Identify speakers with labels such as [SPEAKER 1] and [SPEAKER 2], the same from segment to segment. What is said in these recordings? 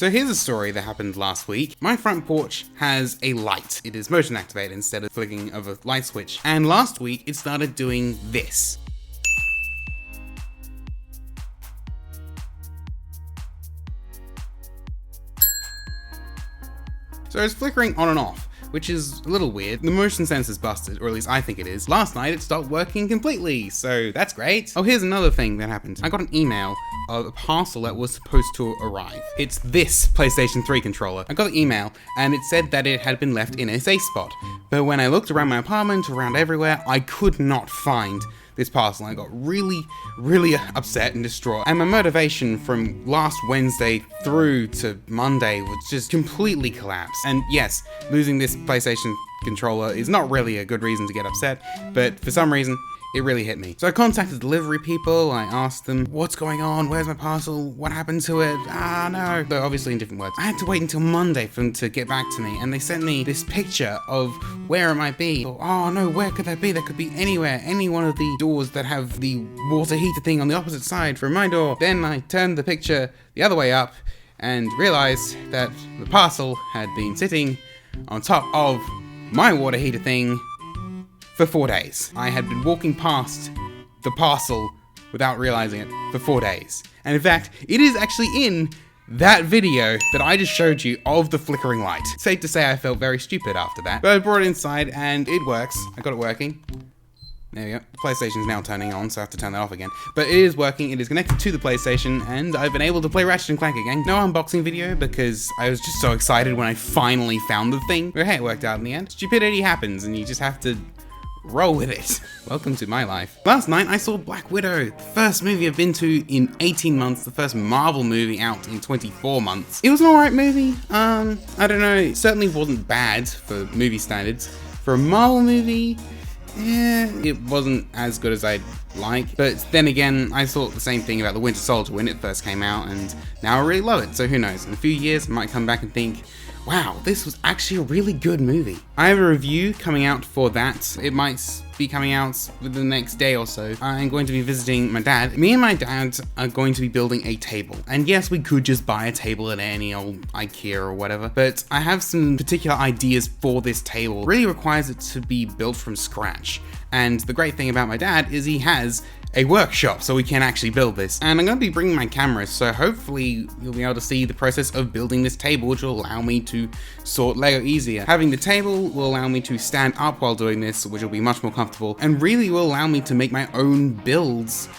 [SPEAKER 1] So here's a story that happened last week. My front porch has a light. It is motion activated instead of flicking of a light switch. And last week it started doing this. So it's flickering on and off, which is a little weird. The motion sensor's busted, or at least I think it is. Last night it stopped working completely, so that's great. Oh, here's another thing that happened. I got an email of a parcel that was supposed to arrive. It's this PlayStation 3 controller. I got the email, and it said that it had been left in a safe spot. But when I looked around my apartment, around everywhere, I could not find this parcel. I got really upset and distraught. And my motivation from last Wednesday through to Monday was just completely collapsed. And yes, losing this PlayStation controller is not really a good reason to get upset, but for some reason, it really hit me. So I contacted delivery people, I asked them, what's going on, where's my parcel, what happened to it, no. Though obviously in different words. I had to wait until Monday for them to get back to me, and they sent me this picture of where it might be. Oh no, where could that be? That could be anywhere, any one of the doors that have the water heater thing on the opposite side from my door. Then I turned the picture the other way up, and realized that the parcel had been sitting on top of my water heater thing for 4 days. I had been walking past the parcel without realizing it for 4 days. And in fact, it is actually in that video that I just showed you of the flickering light. Safe to say I felt very stupid after that. But I brought it inside and it works. I got it working. There we go. The PlayStation's now turning on, so I have to turn that off again. But it is working, it is connected to the PlayStation, and I've been able to play Ratchet & Clank again. No unboxing video, because I was just so excited when I finally found the thing. But hey, it worked out in the end. Stupidity happens, and you just have to roll with it. Welcome to my life. Last night I saw Black Widow, the first movie I've been to in 18 months, the first Marvel movie out in 24 months. It was an alright movie. I don't know, it certainly wasn't bad for movie standards. For a Marvel movie, yeah, it wasn't as good as I'd like. But then again, I thought the same thing about The Winter Soldier when it first came out, and now I really love it. So who knows, in a few years I might come back and think, wow, this was actually a really good movie. I have a review coming out for that. It might be coming out within the next day or so. I'm going to be visiting my dad. Me and my dad are going to be building a table. And yes, we could just buy a table at any old IKEA or whatever, but I have some particular ideas for this table. It really requires it to be built from scratch. And the great thing about my dad is he has a workshop, so we can actually build this. And I'm going to be bringing my camera, so hopefully you'll be able to see the process of building this table, which will allow me to sort Lego easier. Having the table will allow me to stand up while doing this, which will be much more comfortable, and really will allow me to make my own builds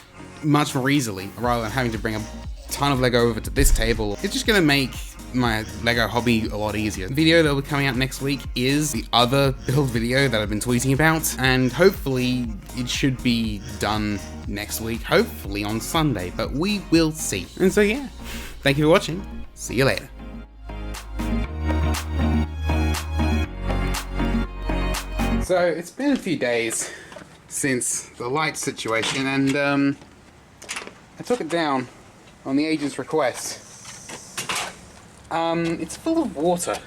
[SPEAKER 1] much more easily, rather than having to bring a ton of Lego over to this table. It's just going to make my Lego hobby a lot easier. The video that will be coming out next week is the other build video that I've been tweeting about, and hopefully it should be done next week, hopefully on Sunday, but we will see. And so yeah, thank you for watching, see you later. So it's been a few days since the light situation, and I took it down on the agent's request. It's full of water.